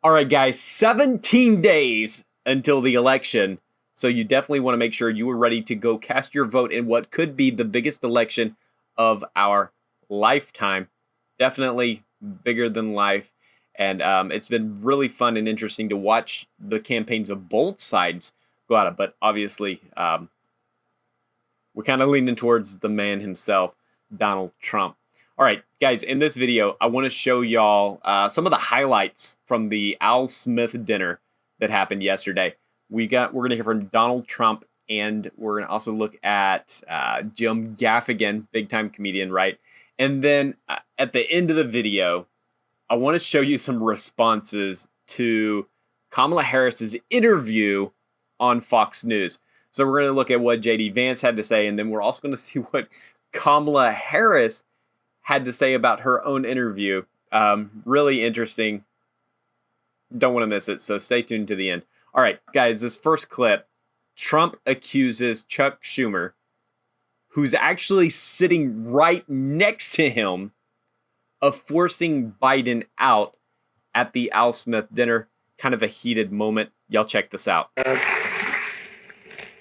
All right, guys, 17 days until the election. So you definitely want to make sure you are ready to go cast your vote in what could be the biggest election of our lifetime. Definitely bigger than life. And it's been really fun and interesting to watch the campaigns of both sides go at it. But obviously, we're kind of leaning towards the man himself, Donald Trump. All right, guys, in this video, I want to show y'all some of the highlights from the Al Smith dinner that happened yesterday. We're going to hear from Donald Trump, and we're going to also look at Jim Gaffigan, big-time comedian, right? And then at the end of the video, I want to show you some responses to Kamala Harris's interview on Fox News. So we're going to look at what JD Vance had to say, and then we're also going to see what Kamala Harris had to say about her own interview. Really interesting. Don't want to miss it, so stay tuned to the end. All right, guys, this first clip, Trump accuses Chuck Schumer, who's actually sitting right next to him, of forcing Biden out at the Al Smith dinner. Kind of a heated moment. Y'all check this out.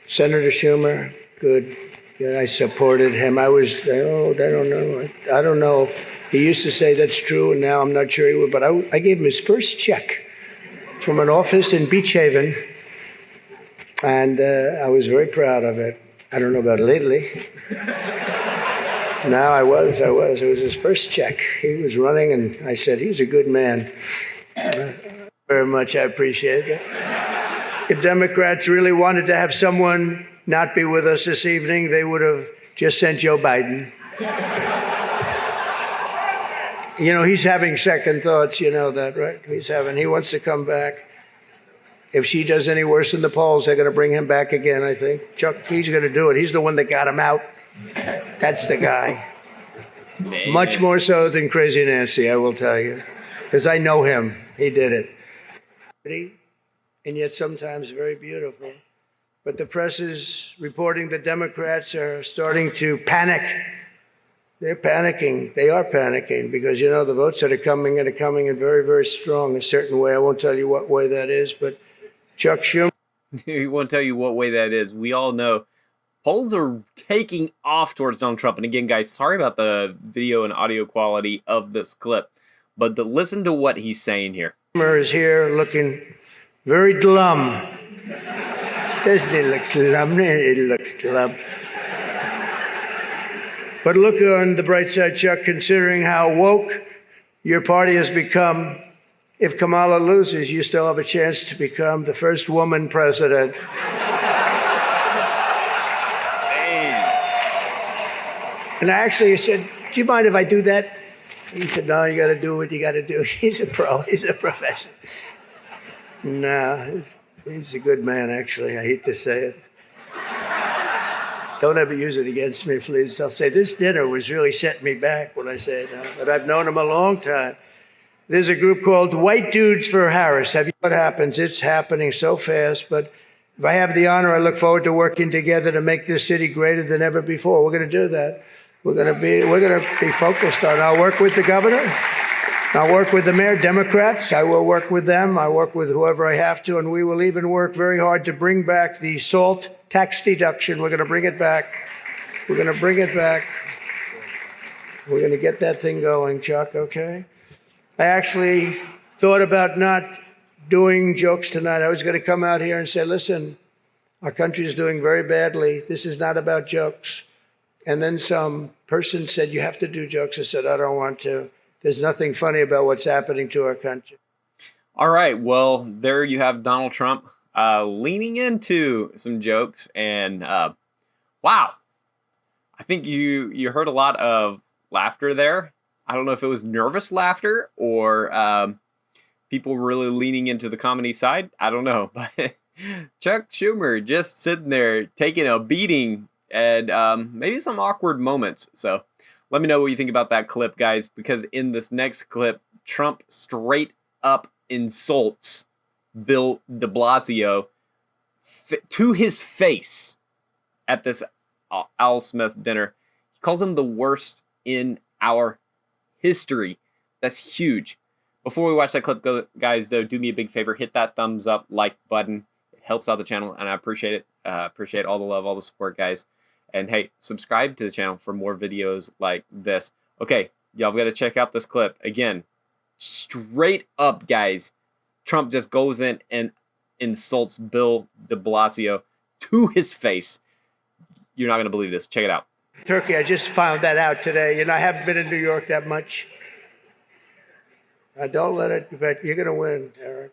Senator Schumer, good. Yeah, I supported him. I don't know. He used to say that's true, and now I'm not sure he would. But I gave him his first check from an office in Beach Haven, and I was very proud of it. I don't know about lately. Now I was. It was his first check. He was running, and I said, he's a good man. Very much, I appreciate it. If Democrats really wanted to have someone not be with us this evening, they would have just sent Joe Biden. You know, he's having second thoughts, you know that, right? He wants to come back. If she does any worse in the polls, they're going to bring him back again, I think. Chuck, he's going to do it. He's the one that got him out. That's the guy. Man. Much more so than Crazy Nancy, I will tell you. Because I know him. He did it. And yet sometimes very beautiful. But the press is reporting that Democrats are starting to panic. They're panicking. They are panicking because, you know, the votes that are coming in very, very strong a certain way. I won't tell you what way that is, but Chuck Schumer. He won't tell you what way that is. We all know polls are taking off towards Donald Trump. And again, guys, sorry about the video and audio quality of this clip, but listen to what he's saying here. Schumer is here looking very glum. Doesn't he look glum? He looks glum. But look on the bright side, Chuck, considering how woke your party has become. If Kamala loses, you still have a chance to become the first woman president. Man. And I actually said, do you mind if I do that? He said, no, you got to do what you got to do. He's a pro. He's a professional. No, he's a good man, actually. I hate to say it. Don't ever use it against me, please. I'll say this dinner was really setting me back when I say it now, but I've known him a long time. There's a group called White Dudes for Harris. Have you what happens? It's happening so fast, but if I have the honor, I look forward to working together to make this city greater than ever before. We're going to do that. We're going to be focused on. I'll work with the governor. I'll work with the mayor, Democrats. I will work with them. I work with whoever I have to, and we will even work very hard to bring back the SALT tax deduction. We're going to bring it back. We're going to bring it back. We're going to get that thing going, Chuck, okay? I actually thought about not doing jokes tonight. I was going to come out here and say, listen, our country is doing very badly. This is not about jokes. And then some person said, you have to do jokes. I said, I don't want to. There's nothing funny about what's happening to our country. All right. Well, there you have Donald Trump leaning into some jokes. And wow, I think you heard a lot of laughter there. I don't know if it was nervous laughter or people really leaning into the comedy side. I don't know. But Chuck Schumer just sitting there taking a beating and maybe some awkward moments. So let me know what you think about that clip, guys, because in this next clip, Trump straight up insults Bill de Blasio to his face at this Al Smith dinner. He calls him the worst in our history. That's huge. Before we watch that clip, guys, though, do me a big favor. Hit that thumbs up, like button. It helps out the channel, and I appreciate it. Appreciate all the love, all the support, guys. And, hey, subscribe to the channel for more videos like this. Okay, y'all got to check out this clip. Again, straight up, guys, Trump just goes in and insults Bill de Blasio to his face. You're not going to believe this. Check it out. Turkey, I just found that out today. I haven't been in New York that much. Don't let it, but you're going to win, Eric.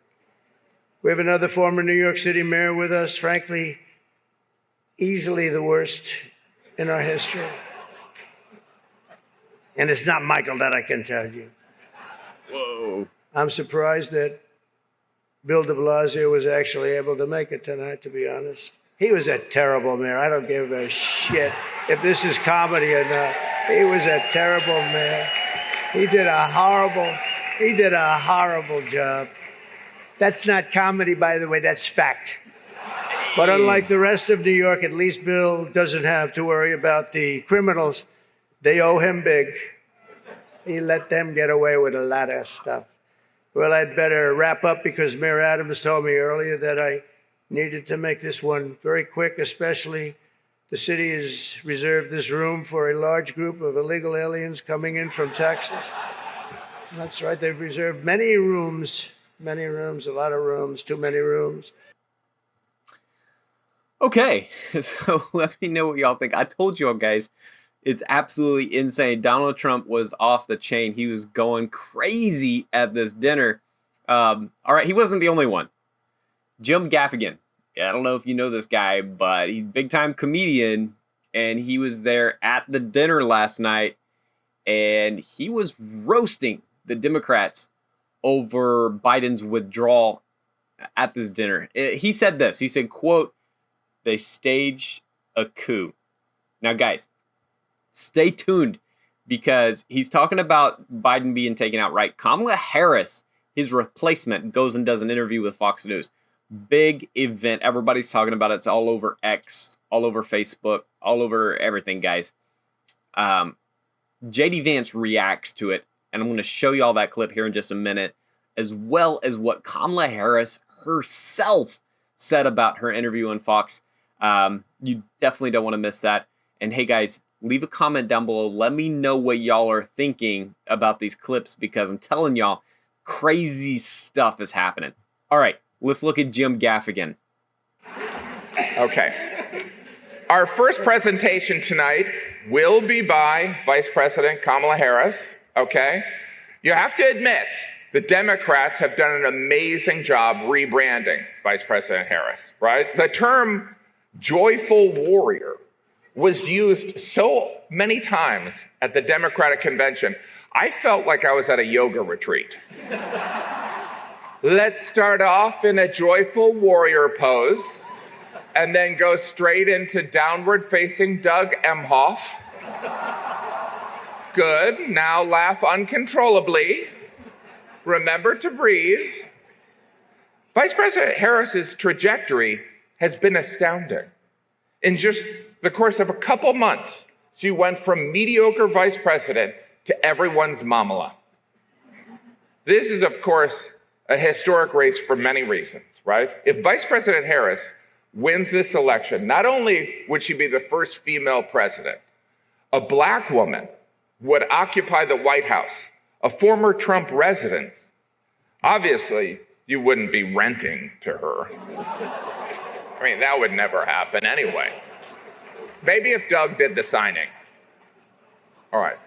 We have another former New York City mayor with us, frankly, easily the worst in our history. And it's not Michael, that I can tell you. Whoa. I'm surprised that Bill de Blasio was actually able to make it tonight, to be honest. He was a terrible mayor. I don't give a shit if this is comedy or not. He was a terrible mayor. He did a horrible job. That's not comedy, by the way, that's fact. But unlike the rest of New York, at least Bill doesn't have to worry about the criminals. They owe him big. He let them get away with a lot of stuff. Well, I'd better wrap up because Mayor Adams told me earlier that I needed to make this one very quick, especially the city has reserved this room for a large group of illegal aliens coming in from Texas. That's right, they've reserved many rooms, a lot of rooms, too many rooms. Okay, so let me know what y'all think. I told y'all, guys, it's absolutely insane. Donald Trump was off the chain. He was going crazy at this dinner. All right, he wasn't the only one. Jim Gaffigan. I don't know if you know this guy, but he's a big-time comedian, and he was there at the dinner last night, and he was roasting the Democrats over Biden's withdrawal at this dinner. He said this. He said, quote, "They staged a coup." Now, guys, stay tuned because he's talking about Biden being taken out, right? Kamala Harris, his replacement, goes and does an interview with Fox News. Big event. Everybody's talking about it. It's all over X, all over Facebook, all over everything, guys. JD Vance reacts to it, and I'm going to show you all that clip here in just a minute, as well as what Kamala Harris herself said about her interview on Fox. You definitely don't want to miss that. And hey, guys, leave a comment down below. Let me know what y'all are thinking about these clips because I'm telling y'all, crazy stuff is happening. All right, let's look at Jim Gaffigan. Okay. Our first presentation tonight will be by Vice President Kamala Harris, okay? You have to admit, the Democrats have done an amazing job rebranding Vice President Harris, right? The term joyful warrior was used so many times at the Democratic convention, I felt like I was at a yoga retreat. Let's start off in a joyful warrior pose and then go straight into downward facing Doug Emhoff. Good, now laugh uncontrollably. Remember to breathe. Vice President Harris's trajectory has been astounding. In just the course of a couple months, she went from mediocre vice president to everyone's mamala. This is, of course, a historic race for many reasons, right? If Vice President Harris wins this election, not only would she be the first female president, a black woman would occupy the White House, a former Trump resident. Obviously, you wouldn't be renting to her. I mean, that would never happen anyway. Maybe if Doug did the signing. All right.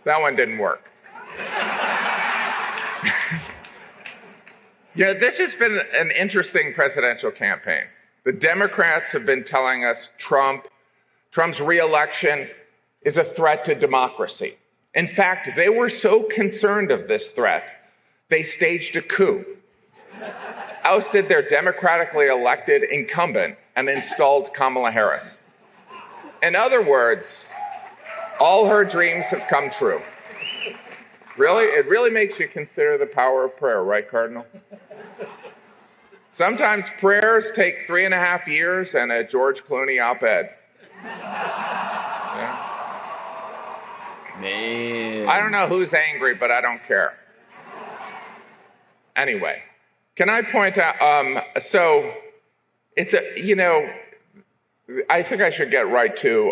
That one didn't work. This has been an interesting presidential campaign. The Democrats have been telling us Trump's reelection is a threat to democracy. In fact, they were so concerned of this threat, they staged a coup, ousted their democratically elected incumbent, and installed Kamala Harris. In other words, all her dreams have come true. Really? It really makes you consider the power of prayer, right, Cardinal? Sometimes prayers take 3.5 years and a George Clooney op-ed. Yeah. Man. I don't know who's angry, but I don't care. Anyway, can I point out, so it's I think I should get right to,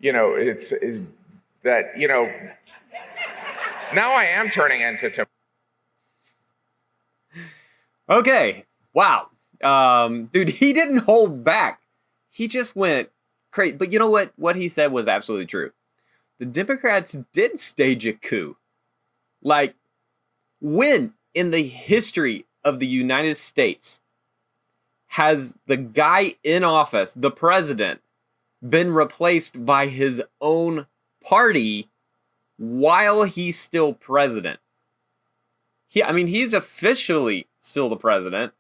it's that, now I am turning into Tim. Okay. Wow. Dude, he didn't hold back. He just went crazy. But you know what? What he said was absolutely true. The Democrats did stage a coup. Like, when in the history of the United States has the guy in office, the president, been replaced by his own party while he's still president? He's officially still the president,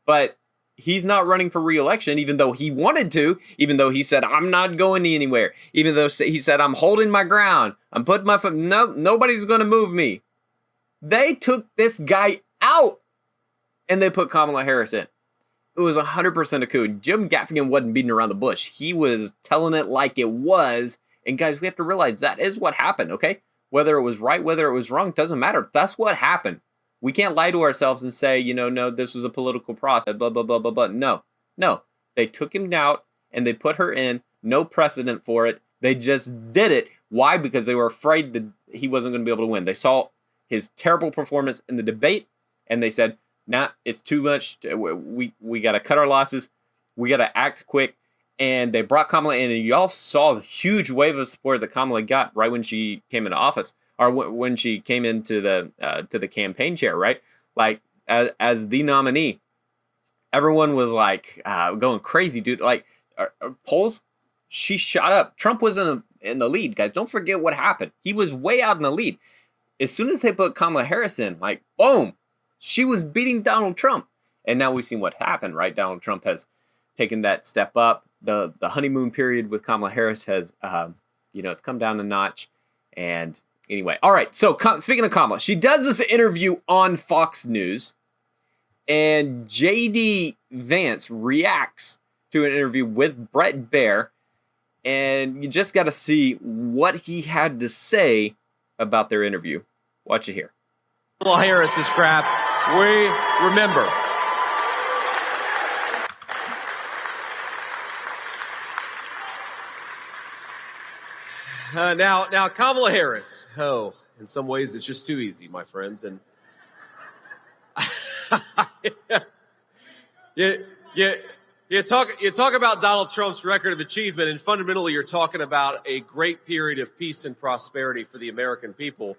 but he's not running for re-election, even though he wanted to, even though he said, I'm not going anywhere, even though he said, I'm holding my ground, I'm putting my foot, no, nobody's going to move me. They took this guy out, and they put Kamala Harris in. It was 100% a coup. Jim Gaffigan wasn't beating around the bush. He was telling it like it was, and guys, we have to realize that is what happened, okay? Whether it was right, whether it was wrong, doesn't matter. That's what happened. We can't lie to ourselves and say, no, this was a political process, blah, blah, blah, blah, blah. No. They took him out and they put her in. No precedent for it. They just did it. Why? Because they were afraid that he wasn't going to be able to win. They saw his terrible performance in the debate and they said, nah, it's too much. We got to cut our losses. We got to act quick. And they brought Kamala in, and y'all saw the huge wave of support that Kamala got right when she came into office, or when she came into the campaign chair, right? Like as the nominee, everyone was like going crazy, dude. Like polls, she shot up. Trump was in the lead, guys. Don't forget what happened. He was way out in the lead. As soon as they put Kamala Harris in, like boom, she was beating Donald Trump, and now we've seen what happened, right? Donald Trump has taken that step up. The honeymoon period with Kamala Harris has, it's come down a notch. And anyway, all right. So speaking of Kamala, she does this interview on Fox News, and JD Vance reacts to an interview with Bret Baier, and you just got to see what he had to say about their interview. Watch it here. Kamala Harris is crap. We remember. Now, Kamala Harris. Oh, in some ways, it's just too easy, my friends. And you talk about Donald Trump's record of achievement, and fundamentally, you're talking about a great period of peace and prosperity for the American people.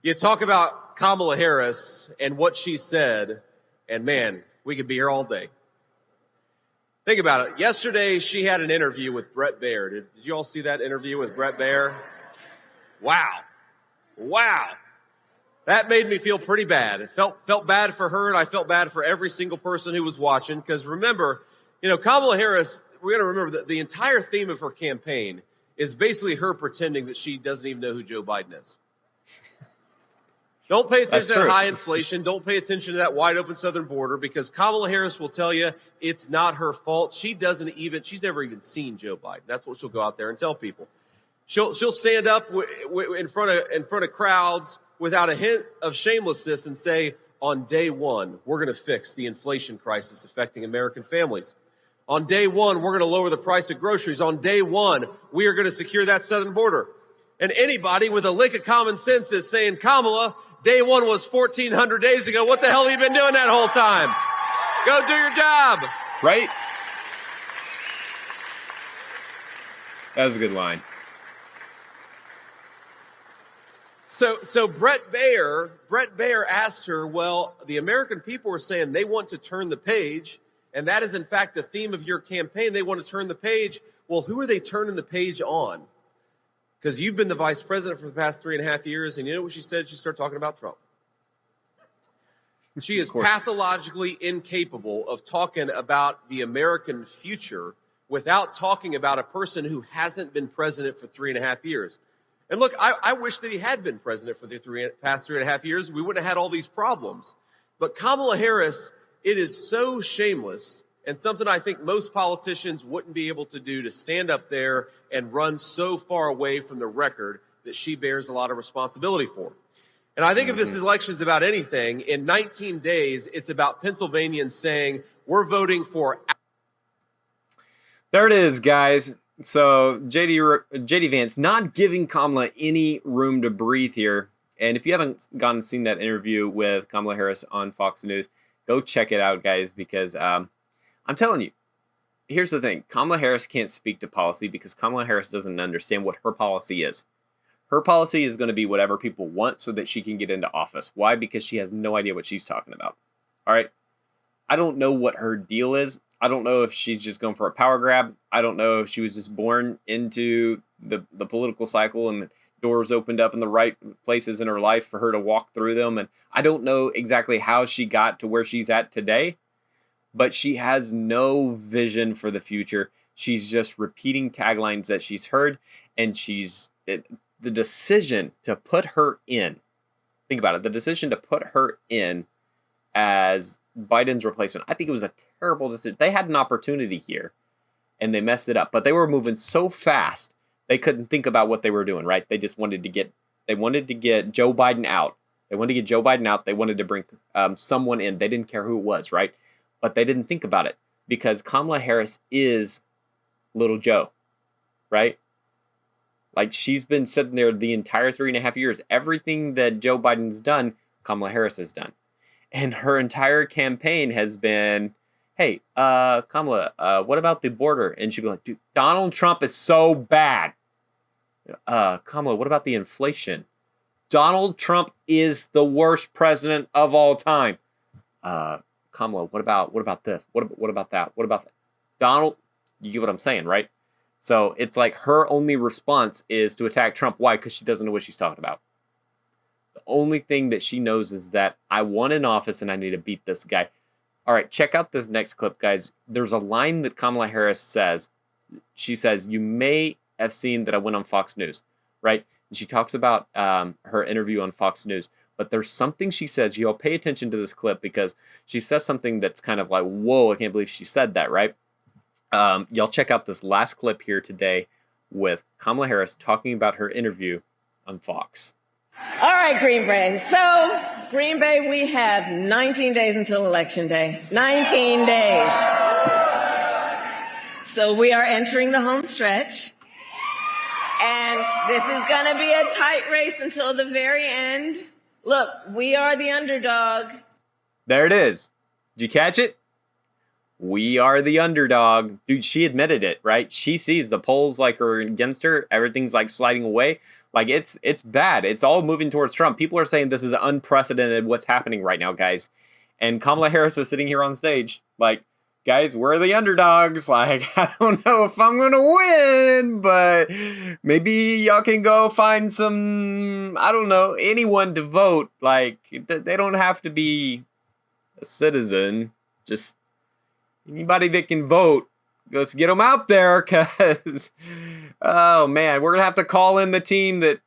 You talk about Kamala Harris and what she said, and man, we could be here all day. Think about it. Yesterday, she had an interview with Bret Baier. Did you all see that interview with Bret Baier? Wow. That made me feel pretty bad. It felt bad for her, and I felt bad for every single person who was watching. Because remember, Kamala Harris, we're going to remember that the entire theme of her campaign is basically her pretending that she doesn't even know who Joe Biden is. Don't pay attention to that high inflation. Don't pay attention to that wide open southern border, because Kamala Harris will tell you it's not her fault. She's never even seen Joe Biden. That's what she'll go out there and tell people. She'll stand up in front of crowds without a hint of shamelessness and say, on day one, we're going to fix the inflation crisis affecting American families. On day one, we're going to lower the price of groceries. On day one, we are going to secure that southern border. And anybody with a lick of common sense is saying, Kamala, day one was 1,400 days ago. What the hell have you been doing that whole time? Go do your job. Right? That was a good line. So Bret Baier asked her, well, the American people are saying they want to turn the page, and that is in fact the theme of your campaign. They want to turn the page. Well, who are they turning the page on? Because you've been the vice president for the past 3.5 years, and you know what she said? She started talking about Trump. She is pathologically incapable of talking about the American future without talking about a person who hasn't been president for 3.5 years. And look, I wish that he had been president for the past 3.5 years. We wouldn't have had all these problems. But Kamala Harris, it is so shameless, and something I think most politicians wouldn't be able to do, to stand up there and run so far away from the record that she bears a lot of responsibility for. And I think if this election's about anything, in 19 days, it's about Pennsylvanians saying, we're voting for. There it is, guys. So JD Vance not giving Kamala any room to breathe here. And if you haven't gone and seen that interview with Kamala Harris on Fox News, go check it out, guys, because I'm telling you, here's the thing. Kamala Harris can't speak to policy because Kamala Harris doesn't understand what her policy is. Her policy is going to be whatever people want so that she can get into office. Why? Because she has no idea what she's talking about. All right? I don't know what her deal is. I don't know if she's just going for a power grab. I don't know if she was just born into the political cycle and the doors opened up in the right places in her life for her to walk through them. And I don't know exactly how she got to where she's at today, but she has no vision for the future. She's just repeating taglines that she's heard, and the decision to put her in, think about it, the decision to put her in as Biden's replacement, I think it was a terrible decision. They had an opportunity here, and they messed it up. But they were moving so fast, they couldn't think about what they were doing, right? They just wanted to get Joe Biden out. They wanted to get Joe Biden out. They wanted to bring someone in. They didn't care who it was, right? But they didn't think about it because Kamala Harris is little Joe, right? Like, she's been sitting there the entire 3.5 years. Everything that Joe Biden's done, Kamala Harris has done. And her entire campaign has been, hey, Kamala, what about the border? And she'd be like, dude, Donald Trump is so bad. Kamala, what about the inflation? Donald Trump is the worst president of all time. Kamala, what about this? What about that? What about that? Donald, you get what I'm saying, right? So it's like her only response is to attack Trump. Why? Because she doesn't know what she's talking about. The only thing that she knows is that I won in office and I need to beat this guy. All right, check out this next clip, guys. There's a line that Kamala Harris says. She says, you may have seen that I went on Fox News, right? And she talks about her interview on Fox News. But there's something she says. You'll pay attention to this clip because she says something that's kind of like, whoa, I can't believe she said that, right? Y'all check out this last clip here today with Kamala Harris talking about her interview on Fox. All right, Green Bay. So, Green Bay, we have 19 days until Election Day. 19 days. So we are entering the home stretch. And this is going to be a tight race until the very end. Look, we are the underdog. There it is. Did you catch it? We are the underdog. Dude, she admitted it, right? She sees the polls like are against her. Everything's like sliding away. Like it's bad. It's all moving towards Trump. People are saying this is unprecedented what's happening right now, guys. And Kamala Harris is sitting here on stage like, guys, we're the underdogs. Like, I don't know if I'm going to win, but maybe y'all can go find some, I don't know, anyone to vote. Like, they don't have to be a citizen. Just anybody that can vote. Let's get them out there because, oh, man, we're going to have to call in the team that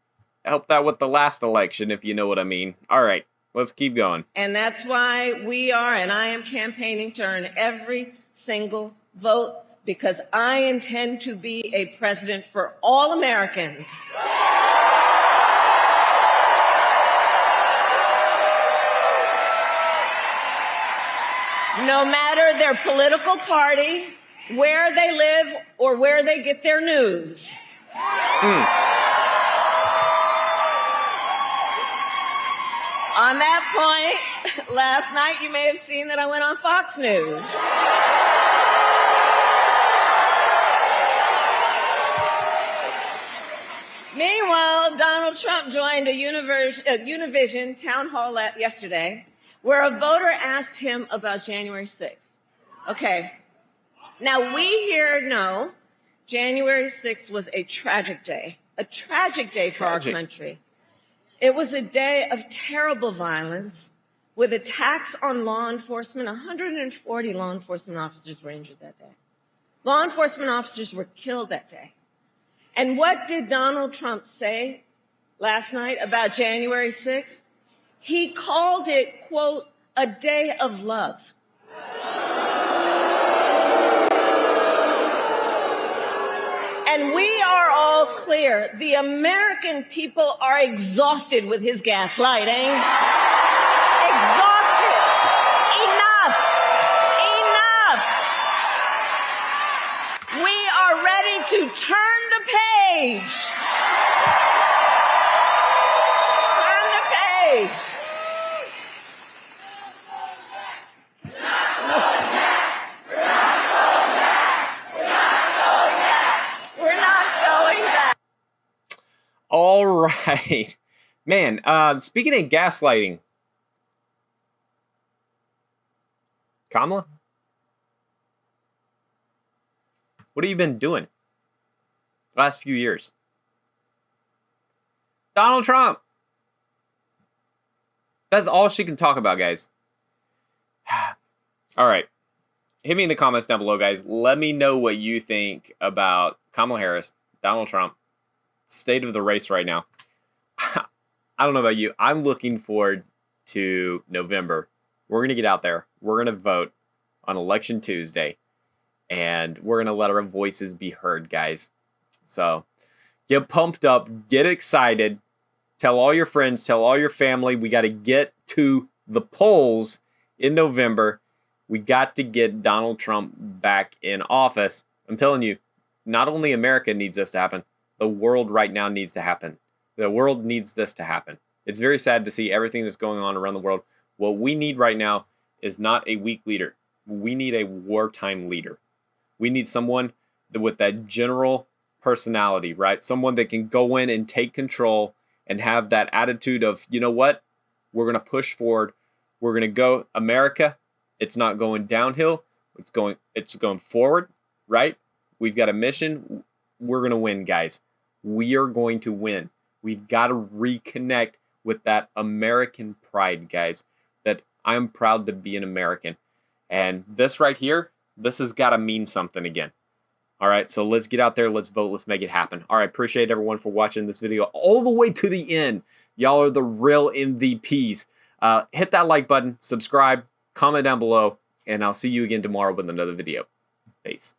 helped out with the last election, if you know what I mean. All right, let's keep going. And that's why we are, and I am campaigning to earn every single vote because I intend to be a president for all Americans. No matter their political party, where they live, or where they get their news. On that point, last night you may have seen that I went on Fox News. Meanwhile, Donald Trump joined a Univision town hall yesterday where a voter asked him about January 6th. Okay. Now, we here know January 6th was a tragic day for our country. It was a day of terrible violence with attacks on law enforcement. 140 law enforcement officers were injured that day. Law enforcement officers were killed that day. And what did Donald Trump say last night about January 6th? He called it, quote, a day of love. And we are all clear. The American people are exhausted with his gaslighting. Exhausted. Enough. Enough. We are ready to turn the page. Turn the page. All right. Man, speaking of gaslighting, Kamala, what have you been doing the last few years? Donald Trump. That's all she can talk about, guys. All right. Hit me in the comments down below, guys. Let me know what you think about Kamala Harris, Donald Trump, state of the race right now. I don't know about you. I'm looking forward to November. We're going to get out there. We're going to vote on Election Tuesday. And we're going to let our voices be heard, guys. So get pumped up. Get excited. Tell all your friends. Tell all your family. We got to get to the polls in November. We got to get Donald Trump back in office. I'm telling you, not only America needs this to happen, the world right now needs to happen. The world needs this to happen. It's very sad to see everything that's going on around the world. What we need right now is not a weak leader. We need a wartime leader. We need someone with that general personality, right? Someone that can go in and take control and have that attitude of, you know what? We're going to push forward. We're going to go America. It's not going downhill. It's going forward, right? We've got a mission. We're going to win, guys. We are going to win. We've got to reconnect with that American pride, guys, that I'm proud to be an American. And this right here, this has got to mean something again. All right, so let's get out there. Let's vote. Let's make it happen. All right, appreciate everyone for watching this video all the way to the end. Y'all are the real MVPs. Hit that like button, subscribe, comment down below, and I'll see you again tomorrow with another video. Peace.